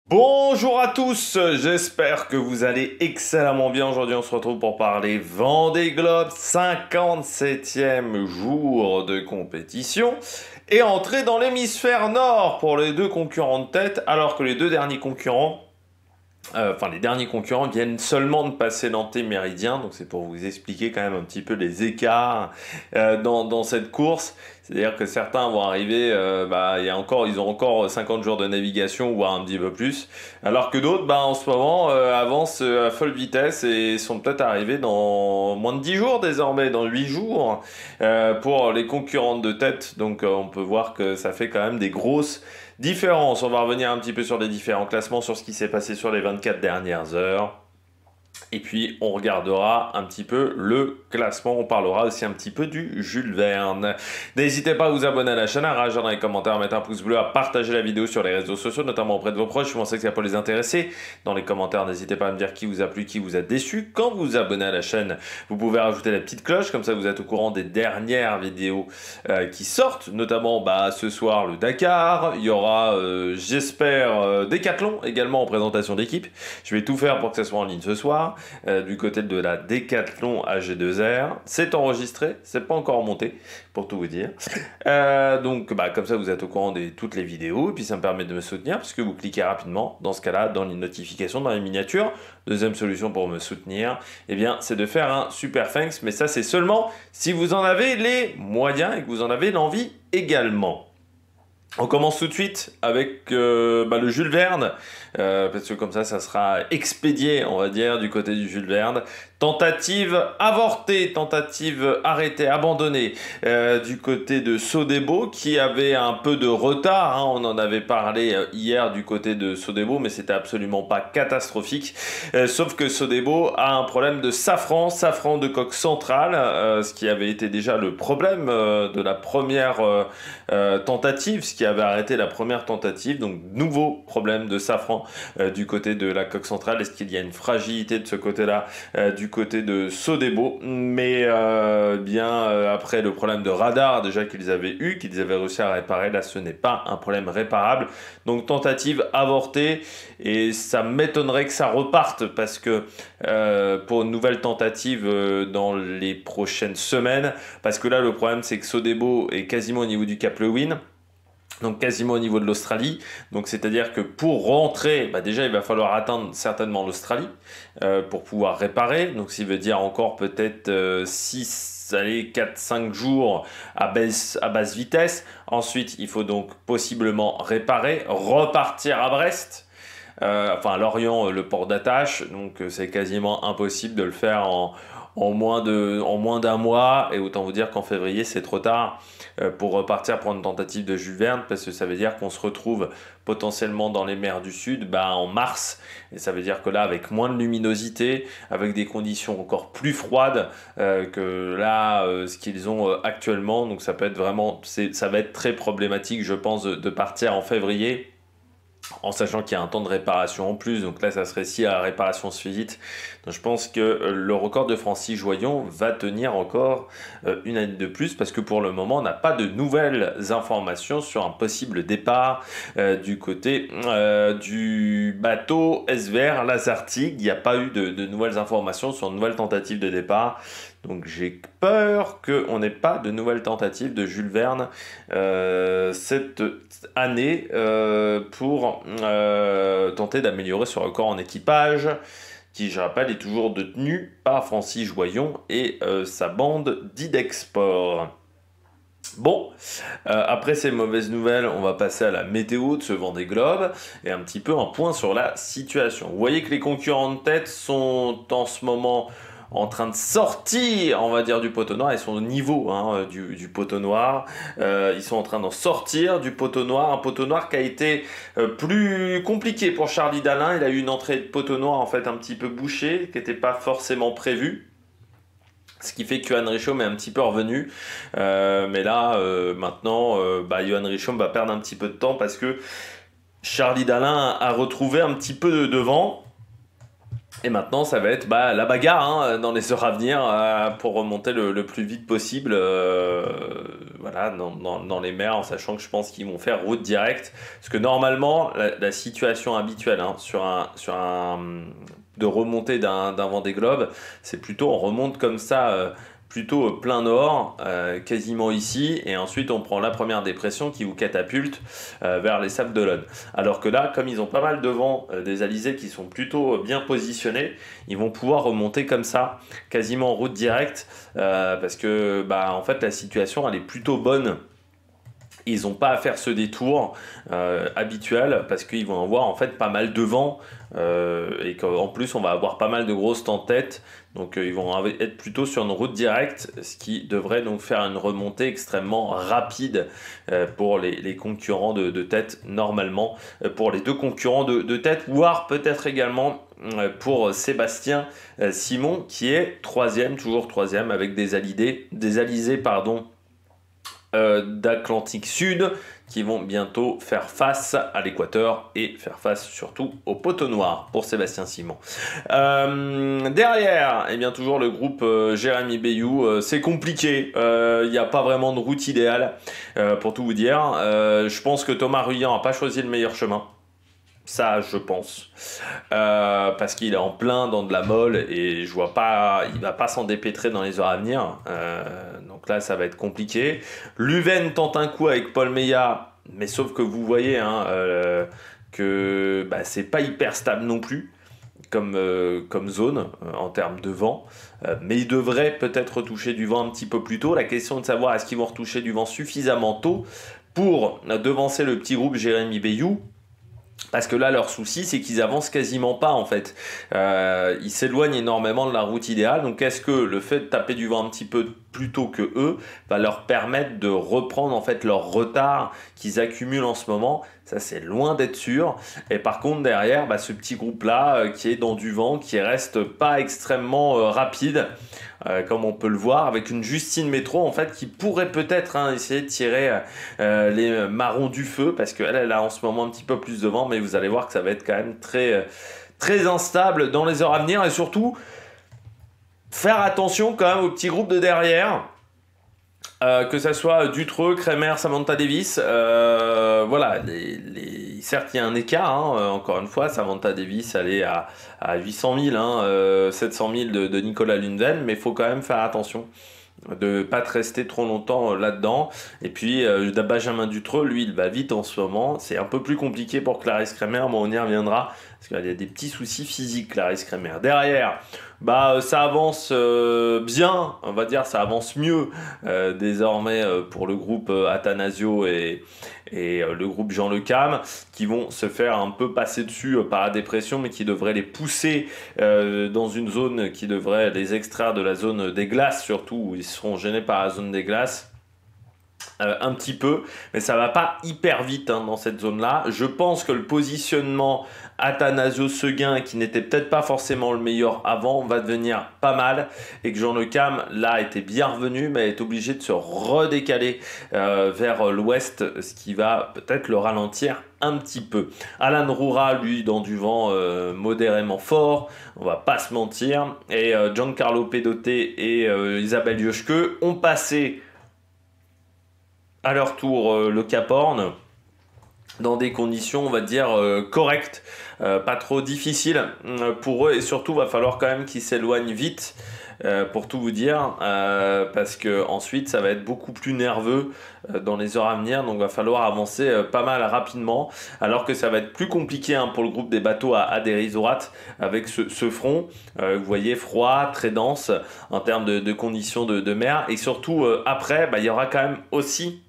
Bonjour à tous, j'espère que vous allez excellemment bien. Aujourd'hui, on se retrouve pour parler Vendée Globe, 57e jour de compétition et entrée dans l'hémisphère nord pour les deux concurrents de tête, alors que les deux derniers concurrents, les derniers concurrents viennent seulement de passer l'anté-méridien, donc c'est pour vous expliquer quand même un petit peu les écarts dans cette course. C'est-à-dire que certains vont arriver, ils ont encore 50 jours de navigation, voire un petit peu plus, alors que d'autres, en ce moment, avancent à folle vitesse et sont peut-être arrivés dans moins de 10 jours désormais, dans 8 jours, pour les concurrentes de tête. Donc on peut voir que ça fait quand même des grosses différences. On va revenir un petit peu sur les différents classements, sur ce qui s'est passé sur les 24 dernières heures. Et puis, on regardera un petit peu le classement. On parlera aussi un petit peu du Jules Verne. N'hésitez pas à vous abonner à la chaîne, à réagir dans les commentaires, à mettre un pouce bleu, à partager la vidéo sur les réseaux sociaux, notamment auprès de vos proches. Je pensais que ça peut les intéresser. Dans les commentaires, n'hésitez pas à me dire qui vous a plu, qui vous a déçu. Quand vous vous abonnez à la chaîne, vous pouvez rajouter la petite cloche. Comme ça, vous êtes au courant des dernières vidéos qui sortent. Notamment, ce soir, le Dakar. Il y aura, j'espère, Décathlon également en présentation d'équipe. Je vais tout faire pour que ça soit en ligne ce soir. Du côté de la Décathlon AG2R. C'est enregistré, c'est pas encore monté, pour tout vous dire. Comme ça, vous êtes au courant de toutes les vidéos, et puis ça me permet de me soutenir, puisque vous cliquez rapidement, dans ce cas-là, dans les notifications, dans les miniatures. Deuxième solution pour me soutenir, c'est de faire un super thanks, mais ça, c'est seulement si vous en avez les moyens et que vous en avez l'envie également. On commence tout de suite avec le Jules Verne, parce que comme ça sera expédié, on va dire, du côté du Jules Verne. Tentative avortée, tentative arrêtée, abandonnée du côté de Sodebo, qui avait un peu de retard. On en avait parlé hier du côté de Sodebo, mais c'était absolument pas catastrophique. Sauf que Sodebo a un problème de safran de coque centrale, ce qui avait été déjà le problème de la première tentative, ce qui avait arrêté la première tentative. Donc nouveau problème de safran du côté de la coque centrale. Est-ce qu'il y a une fragilité de ce côté-là du côté de Sodebo, mais après le problème de radar déjà qu'ils avaient eu, qu'ils avaient réussi à réparer, là ce n'est pas un problème réparable, donc tentative avortée, et ça m'étonnerait que ça reparte, parce que pour une nouvelle tentative dans les prochaines semaines, parce que là le problème c'est que Sodebo est quasiment au niveau du Cap Lewin, donc quasiment au niveau de l'Australie. Donc c'est-à-dire que pour rentrer, déjà il va falloir atteindre certainement l'Australie pour pouvoir réparer. Donc ça veut dire encore peut-être 4-5 jours à basse vitesse. Ensuite il faut donc possiblement réparer, repartir à Brest. À Lorient, le port d'attache. Donc c'est quasiment impossible de le faire en moins d'un mois, et autant vous dire qu'en février c'est trop tard pour repartir pour une tentative de Jules Verne, parce que ça veut dire qu'on se retrouve potentiellement dans les mers du Sud en mars, et ça veut dire que là, avec moins de luminosité, avec des conditions encore plus froides que là ce qu'ils ont actuellement, donc ça peut être vraiment, ça va être très problématique, je pense, de partir en février, en sachant qu'il y a un temps de réparation en plus. Donc là ça serait, si la réparation se fait vite, donc je pense que le record de Francis Joyon va tenir encore une année de plus, parce que pour le moment on n'a pas de nouvelles informations sur un possible départ du côté du bateau SVR Lazartigue. Il n'y a pas eu de nouvelles informations sur une nouvelle tentative de départ. Donc j'ai peur qu'on n'ait pas de nouvelles tentatives de Jules Verne cette année pour tenter d'améliorer ce record en équipage, qui, je rappelle, est toujours détenu par Francis Joyon et sa bande d'Idexport. Bon, après ces mauvaises nouvelles, on va passer à la météo de ce Vendée Globe et un petit peu un point sur la situation. Vous voyez que les concurrents de tête sont en ce moment en train de sortir, on va dire, du poteau noir. Ils sont au niveau du poteau noir. Ils sont en train d'en sortir du poteau noir. Un poteau noir qui a été plus compliqué pour Charlie Dalin. Il a eu une entrée de poteau noir en fait un petit peu bouchée, qui n'était pas forcément prévue. Ce qui fait que Johan Richomme est un petit peu revenu. Mais là, maintenant, Johan Richomme va perdre un petit peu de temps, parce que Charlie Dalin a retrouvé un petit peu de vent. Et maintenant, ça va être la bagarre hein, dans les heures à venir pour remonter le plus vite possible voilà, dans les mers, en sachant que je pense qu'ils vont faire route directe. Parce que normalement, la situation habituelle hein, sur un de remontée d'un Vendée Globe, c'est plutôt on remonte comme ça. Plutôt plein nord, quasiment ici, et ensuite on prend la première dépression qui vous catapulte vers les Sables d'Olonne. Alors que là, comme ils ont pas mal de vent, des alizés qui sont plutôt bien positionnés, ils vont pouvoir remonter comme ça, quasiment en route directe, parce que en fait la situation elle est plutôt bonne. Ils n'ont pas à faire ce détour habituel parce qu'ils vont avoir en fait pas mal de vent et qu'en plus on va avoir pas mal de grosses tempêtes. Donc ils vont être plutôt sur une route directe, ce qui devrait donc faire une remontée extrêmement rapide pour les concurrents de tête normalement, pour les deux concurrents de tête, voire peut-être également pour Sébastien Simon qui est troisième, toujours troisième avec des alizés pardon, d'Atlantique Sud qui vont bientôt faire face à l'équateur et faire face surtout au poteau noir pour Sébastien Simon. Derrière, et bien toujours le groupe Jérémy Bayou, c'est compliqué, il n'y a pas vraiment de route idéale pour tout vous dire. Je pense que Thomas Ruyant n'a pas choisi le meilleur chemin. Ça, je pense. Parce qu'il est en plein dans de la molle et je vois pas, il va pas s'en dépêtrer dans les heures à venir. Donc là, ça va être compliqué. Luven tente un coup avec Paul Meillat, mais sauf que vous voyez hein, que c'est pas hyper stable non plus comme zone en termes de vent. Mais ils devraient peut-être retoucher du vent un petit peu plus tôt. La question est de savoir est-ce qu'ils vont retoucher du vent suffisamment tôt pour devancer le petit groupe Jérémy Bayou. Parce que là, leur souci, c'est qu'ils avancent quasiment pas en fait. Ils s'éloignent énormément de la route idéale. Donc, est-ce que le fait de taper du vent un petit peu plus tôt que eux va leur permettre de reprendre en fait leur retard qu'ils accumulent en ce moment? Ça, c'est loin d'être sûr. Et par contre, derrière, ce petit groupe-là qui est dans du vent, qui reste pas extrêmement rapide. Comme on peut le voir, avec une Justine Métro en fait qui pourrait peut-être essayer de tirer les marrons du feu parce qu'elle a en ce moment un petit peu plus de vent, mais vous allez voir que ça va être quand même très, très instable dans les heures à venir et surtout faire attention quand même au petit groupe de derrière. Que ça soit Dutreux, Kremer, Samantha Davis, voilà, certes il y a un écart, encore une fois, Samantha Davis elle est à 800 000, 700 000 de Nicolas Lundven, mais il faut quand même faire attention de ne pas te rester trop longtemps là-dedans. Et puis Benjamin Dutreux, lui il va vite en ce moment, c'est un peu plus compliqué pour Clarisse Kremer, mais on y reviendra, parce qu'il y a des petits soucis physiques Clarisse Kremer. Derrière, ça avance bien, on va dire, ça avance mieux désormais pour le groupe Athanasio et le groupe Jean Le Cam, qui vont se faire un peu passer dessus par la dépression, mais qui devrait les pousser dans une zone qui devrait les extraire de la zone des glaces, surtout où ils seront gênés par la zone des glaces. Un petit peu, mais ça va pas hyper vite dans cette zone-là. Je pense que le positionnement Athanasio Seguin, qui n'était peut-être pas forcément le meilleur avant, va devenir pas mal, et que Jean Le Cam, là, était bien revenu, mais est obligé de se redécaler vers l'ouest, ce qui va peut-être le ralentir un petit peu. Alan Roura, lui, dans du vent modérément fort, on va pas se mentir, et Giancarlo Pedoté et Isabelle Yoshke ont passé à leur tour le Cap Horn dans des conditions on va dire correctes, pas trop difficiles pour eux, et surtout va falloir quand même qu'ils s'éloignent vite pour tout vous dire, parce que ensuite ça va être beaucoup plus nerveux dans les heures à venir, donc va falloir avancer pas mal rapidement, alors que ça va être plus compliqué pour le groupe des bateaux à Derizorat avec ce front, vous voyez, froid, très dense en termes de conditions de mer, et surtout après il y aura quand même aussi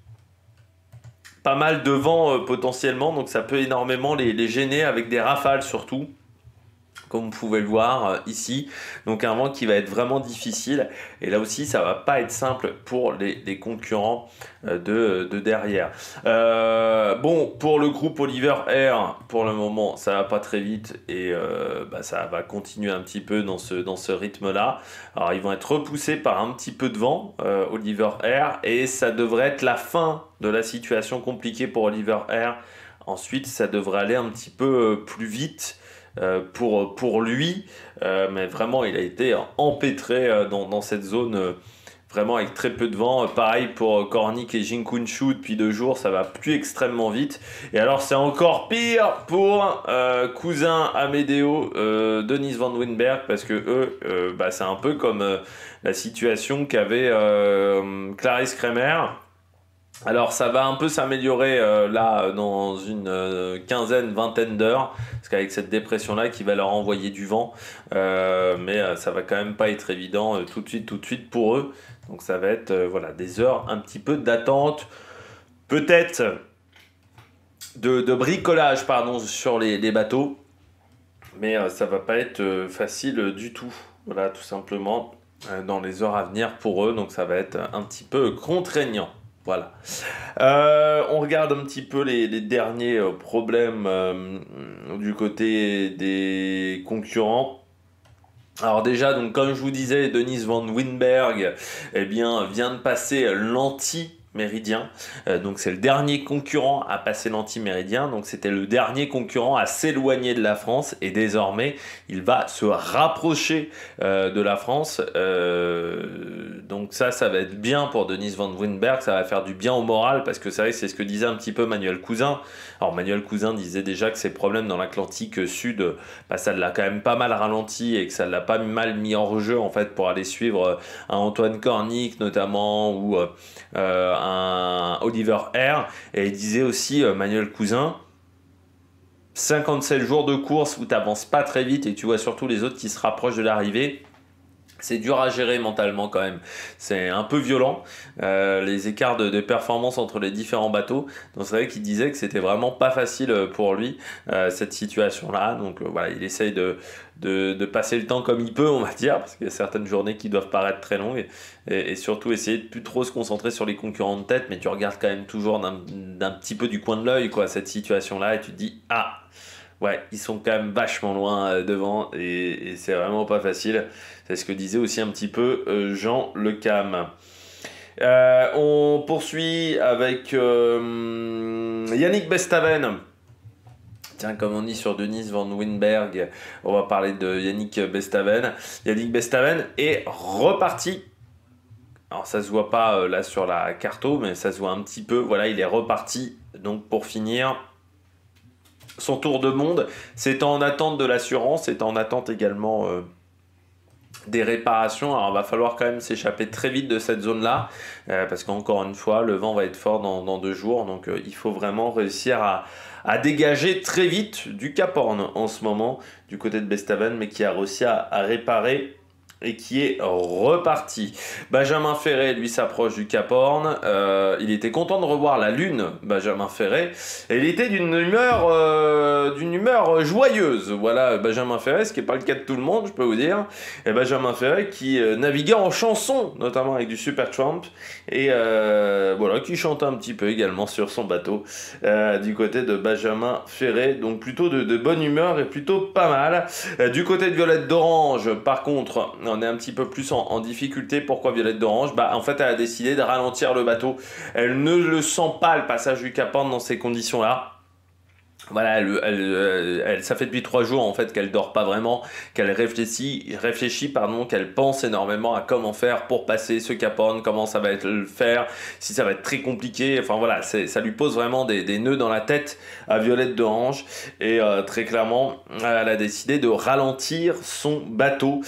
pas mal de vent potentiellement, donc ça peut énormément les gêner avec des rafales surtout, comme vous pouvez le voir ici. Donc un vent qui va être vraiment difficile, et là aussi ça va pas être simple pour les concurrents de derrière. Bon, pour le groupe Oliver Air, pour le moment ça va pas très vite, et ça va continuer un petit peu dans ce rythme là. Alors ils vont être repoussés par un petit peu de vent, Oliver Air, et ça devrait être la fin de la situation compliquée pour Oliver Air. Ensuite ça devrait aller un petit peu plus vite pour lui, mais vraiment il a été empêtré dans cette zone. Vraiment avec très peu de vent. Pareil pour Kornick et Jinkunshu depuis 2 jours, ça va plus extrêmement vite. Et alors c'est encore pire pour cousin Amedeo, Dennis Van Winberg, parce que eux, c'est un peu comme la situation qu'avait Clarisse Kremer. Alors ça va un peu s'améliorer là dans une quinzaine, vingtaine d'heures, parce qu'avec cette dépression-là qui va leur envoyer du vent, mais ça va quand même pas être évident tout de suite pour eux. Donc ça va être voilà, des heures un petit peu d'attente, peut-être de bricolage pardon, sur les bateaux, mais ça va pas être facile du tout, voilà, tout simplement dans les heures à venir pour eux, donc ça va être un petit peu contraignant. Voilà. On regarde un petit peu les derniers problèmes du côté des concurrents. Alors déjà, donc comme je vous disais, Dennis Van Winberg vient de passer l'anti-méridien. Donc c'est le dernier concurrent à passer l'anti-méridien. Donc c'était le dernier concurrent à s'éloigner de la France. Et désormais, il va se rapprocher de la France. Donc ça va être bien pour Dennis Van Winberg. Ça va faire du bien au moral parce que c'est vrai que c'est ce que disait un petit peu Manuel Cousin. Alors Manuel Cousin disait déjà que ses problèmes dans l'Atlantique Sud, ça l'a quand même pas mal ralenti et que ça l'a pas mal mis en jeu en fait pour aller suivre un Antoine Kornick notamment ou un Oliver Hare. Et il disait aussi Manuel Cousin, 57 jours de course où tu n'avances pas très vite et tu vois surtout les autres qui se rapprochent de l'arrivée. C'est dur à gérer mentalement quand même. C'est un peu violent, les écarts de performance entre les différents bateaux. Donc c'est vrai qu'il disait que c'était vraiment pas facile pour lui, cette situation-là. Donc voilà, il essaye de passer le temps comme il peut, on va dire, parce qu'il y a certaines journées qui doivent paraître très longues. Et surtout essayer de plus trop se concentrer sur les concurrents de tête, mais tu regardes quand même toujours d'un petit peu du coin de l'œil, quoi, cette situation-là, et tu te dis, ah, ouais, ils sont quand même vachement loin devant et c'est vraiment pas facile. C'est ce que disait aussi un petit peu Jean Le Cam. On poursuit avec Yannick Bestaven. Tiens, comme on dit sur Dennis Van Winberg, on va parler de Yannick Bestaven. Yannick Bestaven est reparti. Alors ça se voit pas là sur la carto, mais ça se voit un petit peu. Voilà, il est reparti. Donc pour finir son tour de monde, c'est en attente de l'assurance, c'est en attente également des réparations. Alors il va falloir quand même s'échapper très vite de cette zone là parce qu'encore une fois le vent va être fort dans 2 jours, donc il faut vraiment réussir à dégager très vite du Cap Horn en ce moment du côté de Bestaven, mais qui a réussi à réparer et qui est reparti. Benjamin Ferré, lui, s'approche du Cap Horn. Il était content de revoir la lune, Benjamin Ferré. Et il était d'une humeur joyeuse. Voilà, Benjamin Ferré, ce qui n'est pas le cas de tout le monde, je peux vous dire. Et Benjamin Ferré qui naviguait en chanson, notamment avec du Supertramp. Et voilà, qui chantait un petit peu également sur son bateau du côté de Benjamin Ferré. Donc plutôt de bonne humeur et plutôt pas mal. Du côté de Violette d'Orange, par contre, on est un petit peu plus en difficulté. Pourquoi Violette d'Orange ? En fait, elle a décidé de ralentir le bateau. Elle ne le sent pas, le passage du Cap Horn dans ces conditions-là. Voilà, ça fait depuis 3 jours en fait qu'elle dort pas vraiment, qu'elle réfléchit, qu'elle pense énormément à comment faire pour passer ce Cap Horn, comment ça va être le faire, si ça va être très compliqué. Enfin voilà, ça lui pose vraiment des nœuds dans la tête à Violette d'Orange. Et très clairement, elle a décidé de ralentir son bateau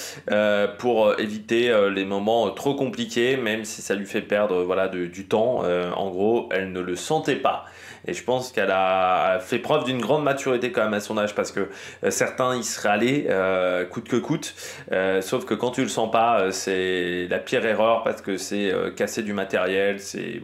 pour éviter les moments trop compliqués, même si ça lui fait perdre du temps. En gros, elle ne le sentait pas. Et je pense qu'elle a fait preuve d'une grande maturité quand même à son âge, parce que certains y seraient allés coûte que coûte, sauf que quand tu le sens pas, c'est la pire erreur, parce que c'est casser du matériel, c'est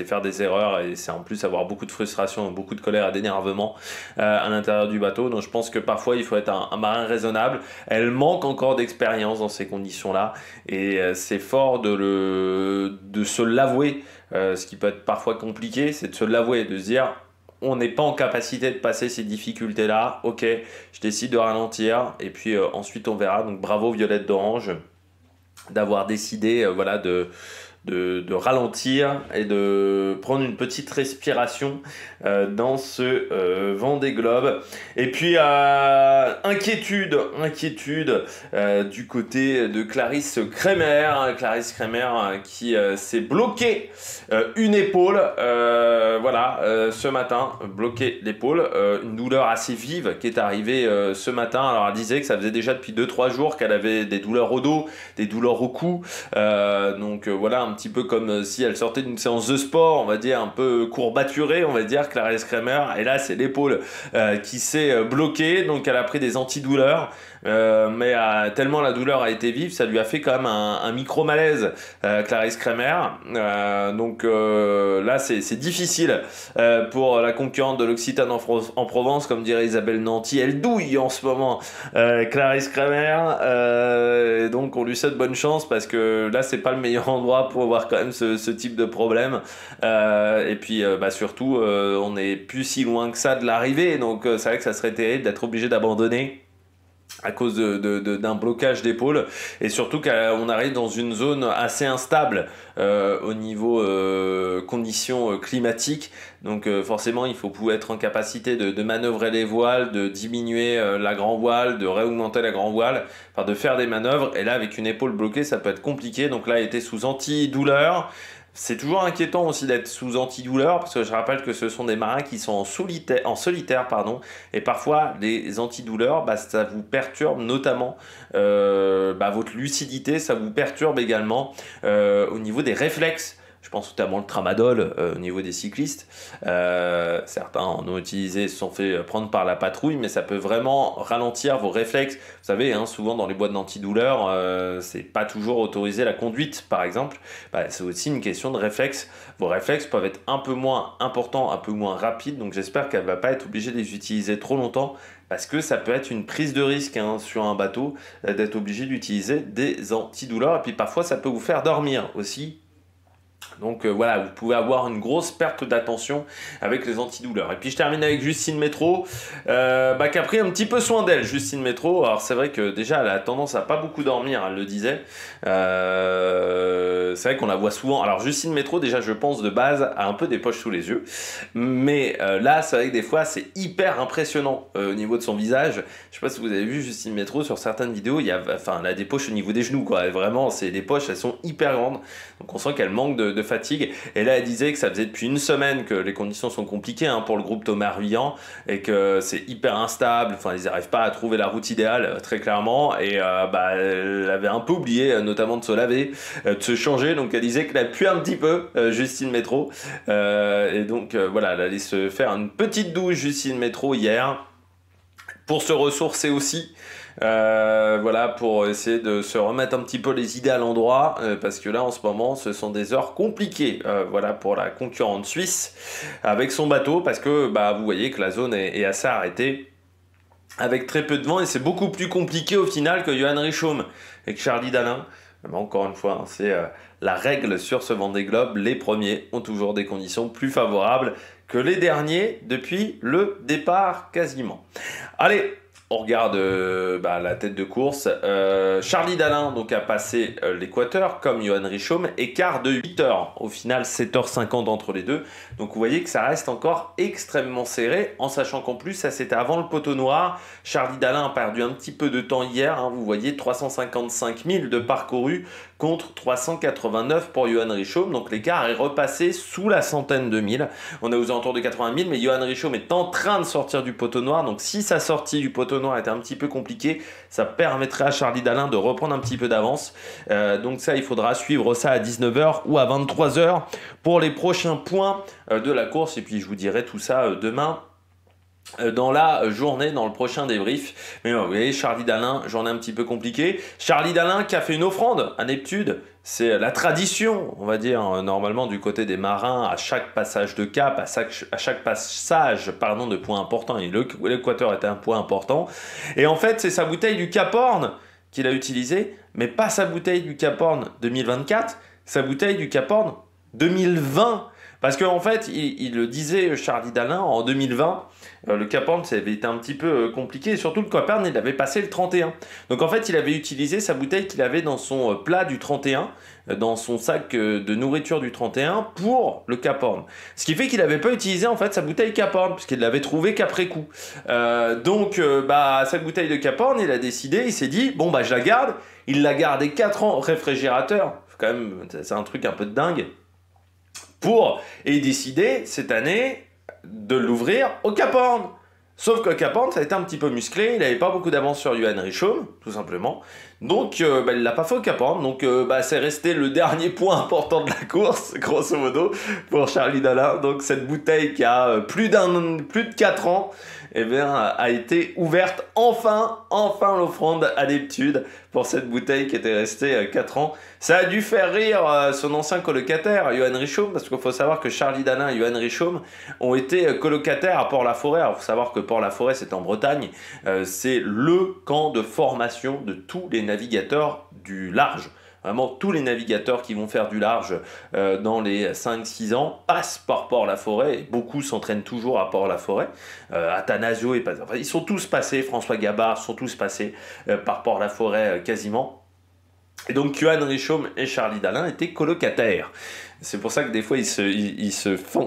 faire des erreurs, et c'est en plus avoir beaucoup de frustration, beaucoup de colère et d'énervement à l'intérieur du bateau. Donc je pense que parfois il faut être un marin raisonnable. Elle manque encore d'expérience dans ces conditions-là, et c'est fort de se l'avouer. Ce qui peut être parfois compliqué, c'est de se l'avouer, de se dire on n'est pas en capacité de passer ces difficultés-là, ok, je décide de ralentir, et puis ensuite on verra. Donc bravo Violette d'Orange d'avoir décidé de ralentir et de prendre une petite respiration dans ce Vendée Globe. Et puis inquiétude du côté de Clarisse Kremer, qui s'est bloqué une épaule, ce matin, bloqué l'épaule, une douleur assez vive qui est arrivée ce matin. Alors elle disait que ça faisait déjà depuis 2-3 jours qu'elle avait des douleurs au dos, des douleurs au cou, voilà, un petit peu comme si elle sortait d'une séance de sport, on va dire un peu courbaturée, on va dire, Clarisse Kremer, et là c'est l'épaule qui s'est bloquée, donc elle a pris des antidouleurs. Mais tellement la douleur a été vive, ça lui a fait quand même un micro-malaise, Clarisse Kremer. Là, c'est difficile pour la concurrente de l'Occitane en Provence, comme dirait Isabelle Nanty. Elle douille en ce moment, Clarisse Kremer. Donc, on lui souhaite bonne chance parce que là, c'est pas le meilleur endroit pour avoir quand même ce type de problème. Et puis, surtout, on n'est plus si loin que ça de l'arrivée. Donc, c'est vrai que ça serait terrible d'être obligé d'abandonner à cause d'un blocage d'épaule, et surtout qu'on arrive dans une zone assez instable au niveau conditions climatiques, donc forcément il faut pouvoir être en capacité de manœuvrer les voiles, de diminuer la grand voile, de réaugmenter la grand voile, enfin de faire des manœuvres, et là avec une épaule bloquée ça peut être compliqué. Donc là elle était sous antidouleur. C'est toujours inquiétant aussi d'être sous antidouleur, parce que je rappelle que ce sont des marins qui sont en solitaire, et parfois les antidouleurs, ça vous perturbe notamment votre lucidité, ça vous perturbe également au niveau des réflexes. Je pense notamment le tramadol au niveau des cyclistes. Certains en ont utilisé, se sont fait prendre par la patrouille, mais ça peut vraiment ralentir vos réflexes. Vous savez, souvent dans les boîtes d'antidouleur, c'est pas toujours autorisé la conduite, par exemple. C'est aussi une question de réflexe. Vos réflexes peuvent être un peu moins importants, un peu moins rapides, donc j'espère qu'elle va pas être obligée de les utiliser trop longtemps, parce que ça peut être une prise de risque sur un bateau d'être obligé d'utiliser des antidouleurs. Et puis parfois, ça peut vous faire dormir aussi. Donc voilà, vous pouvez avoir une grosse perte d'attention avec les antidouleurs. Et puis je termine avec Justine Métro, qui a pris un petit peu soin d'elle, Justine Métro. Alors c'est vrai que déjà elle a tendance à pas beaucoup dormir, elle le disait. C'est vrai qu'on la voit souvent. Alors Justine Métro, déjà je pense de base, a un peu des poches sous les yeux. Mais là c'est vrai que des fois c'est hyper impressionnant au niveau de son visage. Je sais pas si vous avez vu Justine Métro sur certaines vidéos, elle a des poches au niveau des genoux, quoi. Et vraiment, les poches, elles sont hyper grandes. Donc on sent qu'elle manque de fatigue. Et là, elle disait que ça faisait depuis une semaine que les conditions sont compliquées pour le groupe Thomas Ruyant, et que c'est hyper instable. Enfin, ils n'arrivent pas à trouver la route idéale, très clairement. Et elle avait un peu oublié, notamment de se laver, de se changer. Donc elle disait qu'elle a pu un petit peu, Justine Métro. Et donc voilà, elle allait se faire une petite douche, Justine Métro, hier, pour se ressourcer aussi. Pour essayer de se remettre un petit peu les idées à l'endroit, parce que là en ce moment ce sont des heures compliquées pour la concurrente suisse avec son bateau, parce que vous voyez que la zone est assez arrêtée avec très peu de vent, et c'est beaucoup plus compliqué au final que Johan Richomme et que Charlie Dalin. Mais encore une fois, c'est la règle sur ce Vendée Globe, les premiers ont toujours des conditions plus favorables que les derniers depuis le départ quasiment. Allez, on regarde la tête de course. Charlie Dalin donc, a passé l'équateur comme Johan Richomme, écart de 8 heures. Au final, 7h50 entre les deux. Donc vous voyez que ça reste encore extrêmement serré, en sachant qu'en plus, ça c'était avant le poteau noir. Charlie Dalin a perdu un petit peu de temps hier. Vous voyez 355 000 de parcouru contre 389 pour Johan Richomme. Donc l'écart est repassé sous la centaine de mille. On est aux alentours de 80 000, mais Johan Richomme est en train de sortir du poteau noir. Donc si sa sortie du poteau noir était un petit peu compliquée, ça permettrait à Charlie Dalin de reprendre un petit peu d'avance. Donc ça, il faudra suivre ça à 19h ou à 23h pour les prochains points de la course. Et puis je vous dirai tout ça demain dans la journée, dans le prochain débrief. Mais vous voyez, Charlie Dalin, journée un petit peu compliquée. Charlie Dalin qui a fait une offrande à Neptune. C'est la tradition, on va dire, normalement du côté des marins, à chaque passage de cap, à chaque passage de points importants. Et l'équateur était un point important. Et en fait, c'est sa bouteille du Cap Horn qu'il a utilisée, mais pas sa bouteille du Cap Horn 2024, sa bouteille du Cap Horn 2020. Parce qu'en fait, il le disait, Charlie Dalin, en 2020, le Cap Horn, ça avait été un petit peu compliqué, et surtout le Cap Horn, il avait passé le 31. Donc en fait, il avait utilisé sa bouteille qu'il avait dans son plat du 31, dans son sac de nourriture du 31, pour le Cap Horn. Ce qui fait qu'il n'avait pas utilisé en fait sa bouteille Cap Horn, puisqu'il l'avait trouvée qu'après coup. Donc sa bouteille de Cap Horn, il a décidé, il s'est dit, bon bah je la garde. Il l'a gardé 4 ans au réfrigérateur, quand même, c'est un truc un peu de dingue, et décider cette année de l'ouvrir au Cap Horn. Sauf que le Cap Horn, ça a été un petit peu musclé, il n'avait pas beaucoup d'avance sur Johan Richomme, tout simplement. Donc, il ne l'a pas fait au Cap Horn, donc c'est resté le dernier point important de la course, grosso modo, pour Charlie Dalin. Donc, cette bouteille qui a plus de 4 ans, eh bien, a été ouverte enfin l'offrande à Neptune pour cette bouteille qui était restée 4 ans. Ça a dû faire rire son ancien colocataire, Johan Richomme, parce qu'il faut savoir que Charlie Dalin et Johan Richomme ont été colocataires à Port-la-Forêt. Alors, il faut savoir que Port-la-Forêt, c'est en Bretagne. C'est le camp de formation de tous les navigateurs du large. Vraiment, tous les navigateurs qui vont faire du large dans les 5-6 ans passent par Port-la-Forêt. Beaucoup s'entraînent toujours à Port-la-Forêt. Athanasio et pas. Enfin, ils sont tous passés, François Gabard, sont tous passés par Port-la-Forêt quasiment. Et donc, Johan Richomme et Charlie Dalin étaient colocataires. C'est pour ça que des fois, ils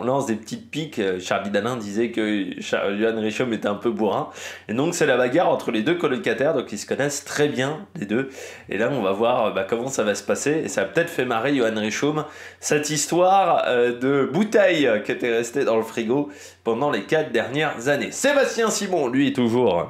lancent des petites piques. Charlie Dalin disait que Johan Richomme était un peu bourrin. Et donc, c'est la bagarre entre les deux colocataires. Donc, ils se connaissent très bien, les deux. Et là, on va voir comment ça va se passer. Et ça a peut-être fait marrer Johan Richomme, cette histoire de bouteille qui était restée dans le frigo pendant les 4 dernières années. Sébastien Simon, lui, est toujours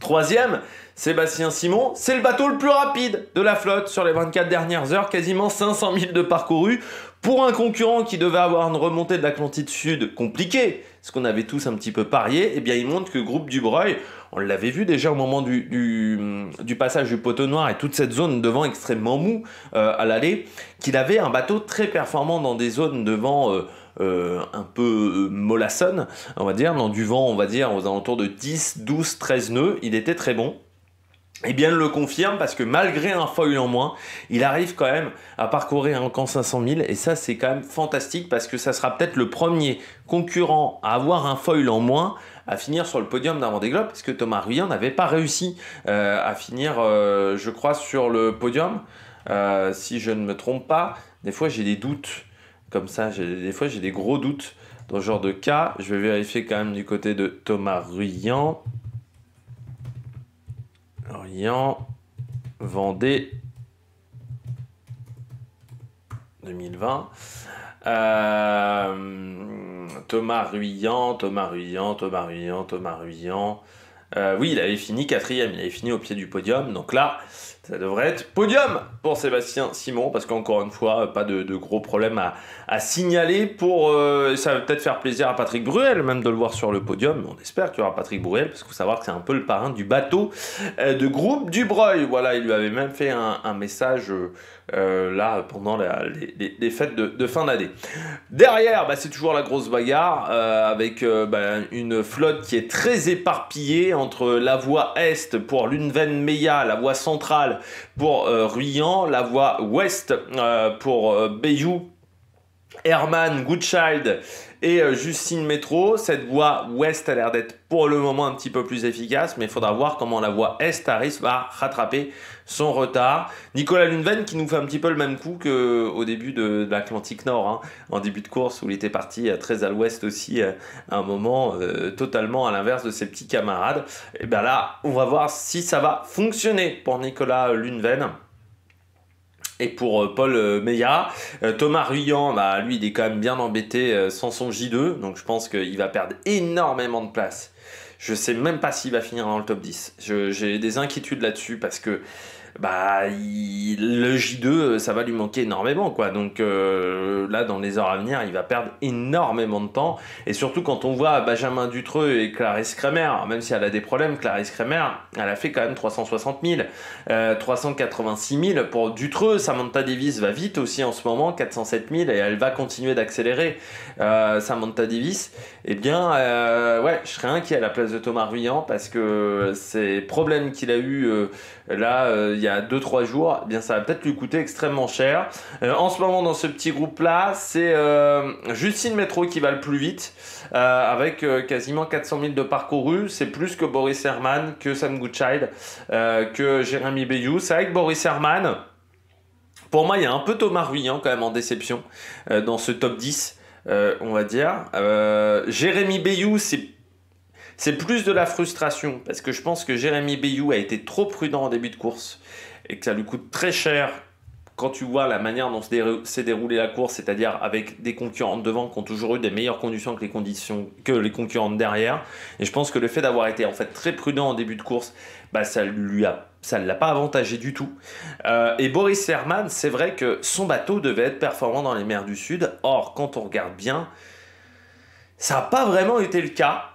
3e. Sébastien Simon, c'est le bateau le plus rapide de la flotte sur les 24 dernières heures, quasiment 500 000 de parcourus. Pour un concurrent qui devait avoir une remontée de l'Atlantide Sud compliquée, ce qu'on avait tous un petit peu parié, eh bien il montre que Groupe Dubreuil, on l'avait vu déjà au moment du passage du Poteau Noir et toute cette zone de vent extrêmement mou à l'aller, qu'il avait un bateau très performant dans des zones de vent un peu mollassonne, on va dire, dans du vent, on va dire, aux alentours de 10, 12, 13 nœuds, il était très bon. Eh bien, il le confirme parce que malgré un foil en moins, il arrive quand même à parcourir un camp 500 000 et ça, c'est quand même fantastique parce que ça sera peut-être le premier concurrent à avoir un foil en moins à finir sur le podium d'un Vendée Globe parce que Thomas Ruyant n'avait pas réussi à finir, je crois, sur le podium. Si je ne me trompe pas, des fois j'ai des doutes comme ça, des fois j'ai des gros doutes dans ce genre de cas. Je vais vérifier quand même du côté de Thomas Ruyant. Vendée 2020. Thomas Ruyant. Oui, il avait fini 4e, il avait fini au pied du podium. Donc là, ça devrait être podium pour Sébastien Simon, parce qu'encore une fois, pas de gros problèmes à signaler. Ça va peut-être faire plaisir à Patrick Bruel, même de le voir sur le podium. On espère qu'il y aura Patrick Bruel, parce qu'il faut savoir que c'est un peu le parrain du bateau de Groupe Dubreuil. Voilà, il lui avait même fait un message là pendant les fêtes de fin d'année. Derrière, c'est toujours la grosse bagarre avec une flotte qui est très éparpillée entre la voie est pour Lunven-Meillat, la voie centrale pour Ruyant, la voie ouest pour Bayou, Herman, Goodchild et Justine Métro. Cette voie ouest a l'air d'être pour le moment un petit peu plus efficace, mais il faudra voir comment la voie est arrive à rattraper son retard. Nicolas Lunven qui nous fait un petit peu le même coup qu'au début de l'Atlantique Nord, en début de course où il était parti très à l'ouest aussi à un moment totalement à l'inverse de ses petits camarades. Et bien là, on va voir si ça va fonctionner pour Nicolas Lunven. Et pour Paul Meillat, Thomas Ruyant, lui il est quand même bien embêté sans son J2, donc je pense qu'il va perdre énormément de place. Je sais même pas s'il va finir dans le top 10. J'ai des inquiétudes là-dessus parce que le J2, ça va lui manquer énormément, quoi. Donc là, dans les heures à venir, il va perdre énormément de temps. Et surtout quand on voit Benjamin Dutreux et Clarisse Kremer, même si elle a des problèmes, Clarisse Kremer, elle a fait quand même 360 000, 386 000. Pour Dutreux, Samantha Davis va vite aussi en ce moment, 407 000, et elle va continuer d'accélérer. Samantha Davis, eh bien, je serais inquiet à la place de Thomas Ruyant parce que ces problèmes qu'il a eu là, il il y a 2-3 jours, eh bien ça va peut-être lui coûter extrêmement cher. En ce moment, dans ce petit groupe-là, c'est Justine Métro qui va le plus vite, avec quasiment 400 000 de parcouru. C'est plus que Boris Herman, que Sam Goodchild, que Jérémy Beyou. C'est avec Boris Herman. Pour moi, il y a un peu Thomas Ruyant quand même en déception dans ce top 10, on va dire. Jérémy Beyou, c'est plus de la frustration, parce que je pense que Jérémy Beyou a été trop prudent en début de course, et que ça lui coûte très cher quand tu vois la manière dont s'est déroulée la course, c'est-à-dire avec des concurrents devant qui ont toujours eu des meilleures conditions que les concurrents derrière. Et je pense que le fait d'avoir été en fait très prudent en début de course, bah, ça ne l'a pas avantagé du tout. Et Boris Herman, c'est vrai que son bateau devait être performant dans les mers du Sud. Or, quand on regarde bien, ça n'a pas vraiment été le cas.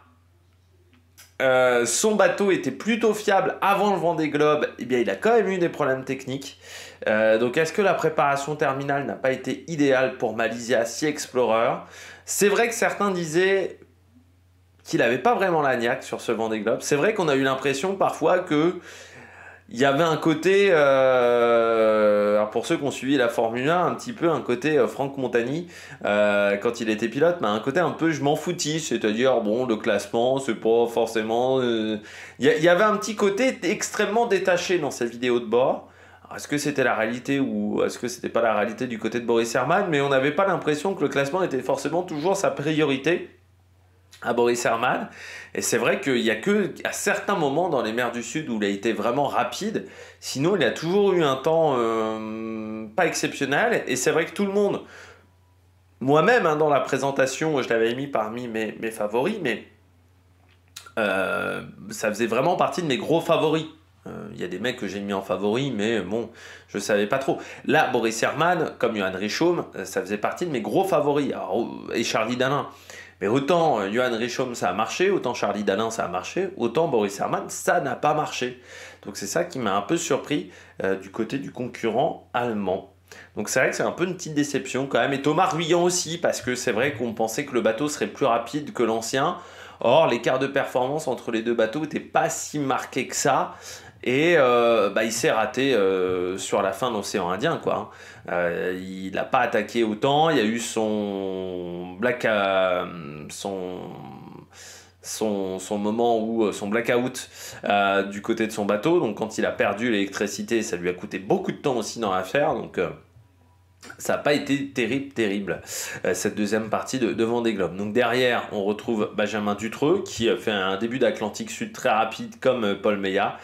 Son bateau était plutôt fiable avant le Vendée Globe. Eh bien, il a quand même eu des problèmes techniques. Donc, est-ce que la préparation terminale n'a pas été idéale pour Malaysia Sea Explorer? C'est vrai que certains disaient qu'il n'avait pas vraiment la niaque sur ce Vendée Globe. C'est vrai qu'on a eu l'impression parfois que il y avait un côté, alors pour ceux qui ont suivi la Formule 1, un petit peu un côté Franck Montagny, quand il était pilote, mais un côté un peu je m'en foutis, c'est-à-dire bon, le classement, c'est pas forcément... Il y avait un petit côté extrêmement détaché dans cette vidéo de bord. Est-ce que c'était la réalité ou est-ce que c'était pas la réalité du côté de Boris Herman? Mais on n'avait pas l'impression que le classement était forcément toujours sa priorité à Boris Herman. Et c'est vrai qu'il n'y a que à certains moments dans les mers du Sud où il a été vraiment rapide. Sinon, il a toujours eu un temps pas exceptionnel. Et c'est vrai que tout le monde, moi-même, hein, dans la présentation, je l'avais mis parmi mes favoris, mais ça faisait vraiment partie de mes gros favoris. Il y a des mecs que j'ai mis en favoris, mais bon, je ne savais pas trop. Là, Boris Herman, comme Johan Richomme, ça faisait partie de mes gros favoris. Alors, et Charlie Dalin. Mais autant Johan Richomme ça a marché, autant Charlie Dalin ça a marché, autant Boris Herman ça n'a pas marché. Donc c'est ça qui m'a un peu surpris du côté du concurrent allemand. Donc c'est vrai que c'est un peu une petite déception quand même. Et Thomas Ruyant aussi, parce que c'est vrai qu'on pensait que le bateau serait plus rapide que l'ancien. Or l'écart de performance entre les deux bateaux n'était pas si marqué que ça. Et il s'est raté sur la fin de l'océan Indien, quoi. Il n'a pas attaqué autant. Il y a eu son moment où son blackout du côté de son bateau. Donc quand il a perdu l'électricité, ça lui a coûté beaucoup de temps aussi dans l'affaire. Donc ça n'a pas été terrible, cette deuxième partie de Vendée Globe. Donc derrière, on retrouve Benjamin Dutreux, qui fait un début d'Atlantique Sud très rapide, comme Paul Meillat,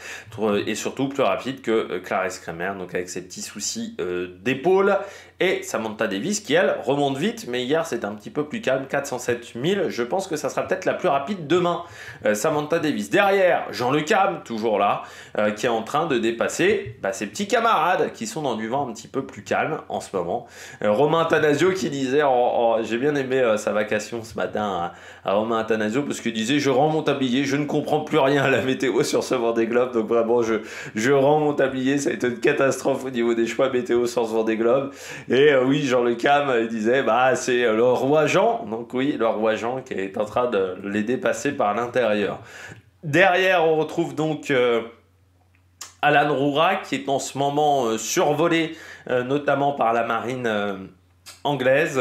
et surtout plus rapide que Clarisse Kremer, donc avec ses petits soucis d'épaule. Et Samantha Davis, qui elle, remonte vite, mais hier c'était un petit peu plus calme, 407 000. Je pense que ça sera peut-être la plus rapide demain, Samantha Davis. Derrière, Jean Le Cam, toujours là, qui est en train de dépasser ses petits camarades, qui sont dans du vent un petit peu plus calme en ce moment. Romain Attanasio qui disait, j'ai bien aimé sa vacation ce matin à Romain Attanasio, parce qu'il disait, je rends mon tablier, je ne comprends plus rien à la météo sur ce Vendée Globe, donc vraiment je rends mon tablier, ça a été une catastrophe au niveau des choix météo sur ce Vendée Globe. Et oui, Jean Le Cam il disait, c'est le roi Jean, donc oui, le roi Jean qui est en train de les dépasser par l'intérieur. Derrière, on retrouve donc Alan Roura, qui est en ce moment survolé, notamment par la marine anglaise,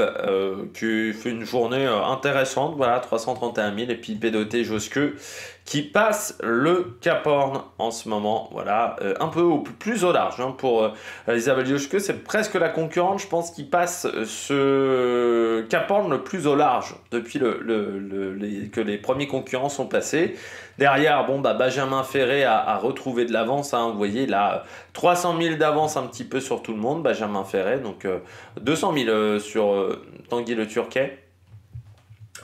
qui fait une journée intéressante, voilà, 331 000, et puis Pédoté Josque, qui passe le Cap Horn en ce moment, voilà, un peu plus au large, hein, pour Isabelle Josque, c'est presque la concurrente, je pense, qui passe ce Cap Horn le plus au large, depuis que les premiers concurrents sont passés. Derrière, Benjamin Ferré a retrouvé de l'avance, hein, vous voyez, là, 300 000 d'avance un petit peu sur tout le monde, Benjamin Ferré, donc 200 000 sur Tanguy Le Turquet.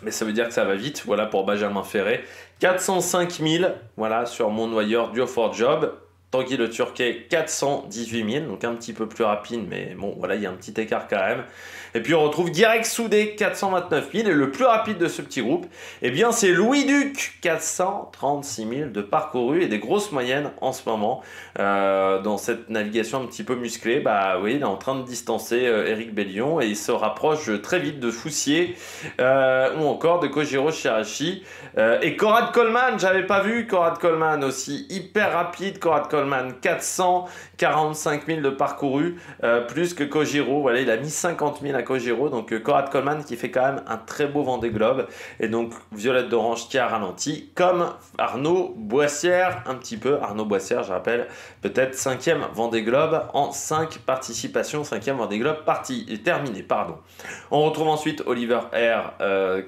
Mais ça veut dire que ça va vite, voilà pour Benjamin Ferré. 405 000, voilà, sur mon noyeur Duo for Job. Tanguy Le Turquet, 418 000, donc un petit peu plus rapide, mais bon, voilà, il y a un petit écart quand même. Et puis on retrouve Guirec Soudé, 429 000, et le plus rapide de ce petit groupe, eh bien c'est Louis Duc, 436 000 de parcouru, et des grosses moyennes en ce moment, dans cette navigation un petit peu musclée. Oui, il est en train de distancer Éric Bellion, et il se rapproche très vite de Foussier, ou encore de Kojiro Shirashi, et Conrad Coleman, j'avais pas vu Conrad Coleman aussi, hyper rapide Conrad Coleman, Coleman, 445 000 de parcouru, plus que Kojiro. Voilà, il a mis 50 000 à Kojiro. Donc Conrad Coleman qui fait quand même un très beau Vendée Globe. Et donc Violette d'Orange qui a ralenti, comme Arnaud Boissière, un petit peu. Arnaud Boissière, je rappelle, peut-être 5e Vendée Globe en 5 participations. 5e Vendée Globe terminé, pardon. On retrouve ensuite Oliver Air,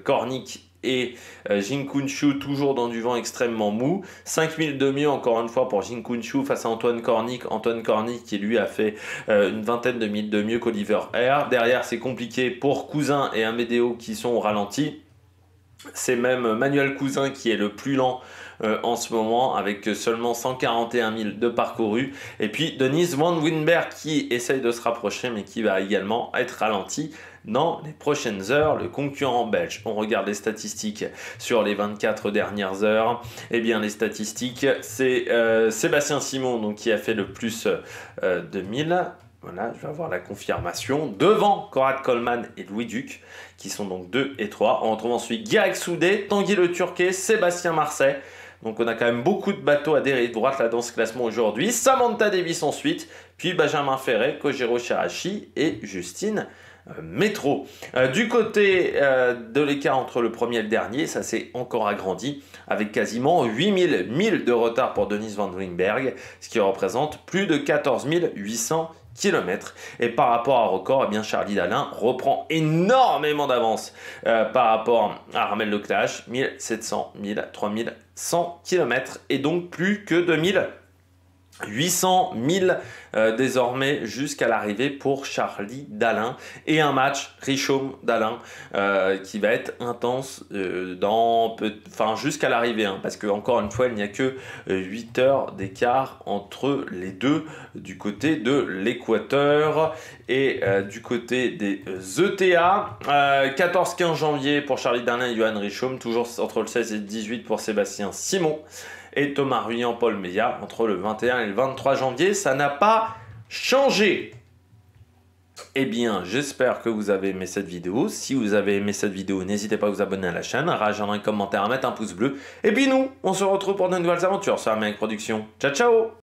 Cornic et Jin Kunshu, toujours dans du vent extrêmement mou. 5000 de mieux encore une fois pour Jin Kunshu face à Antoine Cornic. Antoine Cornic qui lui a fait une vingtaine de milles de mieux qu'Oliver Air. Derrière c'est compliqué pour Cousin et Amedeo qui sont au ralenti. C'est même Manuel Cousin qui est le plus lent en ce moment avec seulement 141 000 de parcouru. Et puis Denise Van Winberg qui essaye de se rapprocher mais qui va également être ralenti dans les prochaines heures. Le concurrent belge, on regarde les statistiques sur les 24 dernières heures. Eh bien les statistiques, c'est Sébastien Simon donc, qui a fait le plus de 1000. Voilà, je vais avoir la confirmation. Devant Conrad Coleman et Louis Duc, qui sont donc 2 et 3. On retrouve ensuite Guirec Soudé, Tanguy Le Turquet, Sébastien Marseille. Donc on a quand même beaucoup de bateaux à dérive droite là dans ce classement aujourd'hui. Samantha Davis ensuite, puis Benjamin Ferret, Kojiro Shirashi et Justine Métro. Du côté de l'écart entre le premier et le dernier, ça s'est encore agrandi avec quasiment 8000 milles de retard pour Denise Van Winberg, ce qui représente plus de 14 800 km. Et par rapport à record, eh bien Charlie Dalin reprend énormément d'avance par rapport à Armel Leclage, 1700, 3100 km et donc plus que 2800 milles désormais jusqu'à l'arrivée pour Charlie Dalin et un match Richomme-Dalin qui va être intense jusqu'à l'arrivée parce que encore une fois il n'y a que 8 heures d'écart entre les deux du côté de l'équateur et du côté des ETA. 14-15 janvier pour Charlie Dalin et Johan Richomme, toujours entre le 16 et le 18 pour Sébastien Simon et Thomas Ruyant, Paul Meillat entre le 21 et le 23 janvier. Ça n'a pas changé. Eh bien, j'espère que vous avez aimé cette vidéo. Si vous avez aimé cette vidéo, n'hésitez pas à vous abonner à la chaîne, à réagir dans les commentaires, à mettre un pouce bleu. Et puis nous, on se retrouve pour de nouvelles aventures sur Amérique Production. Ciao, ciao!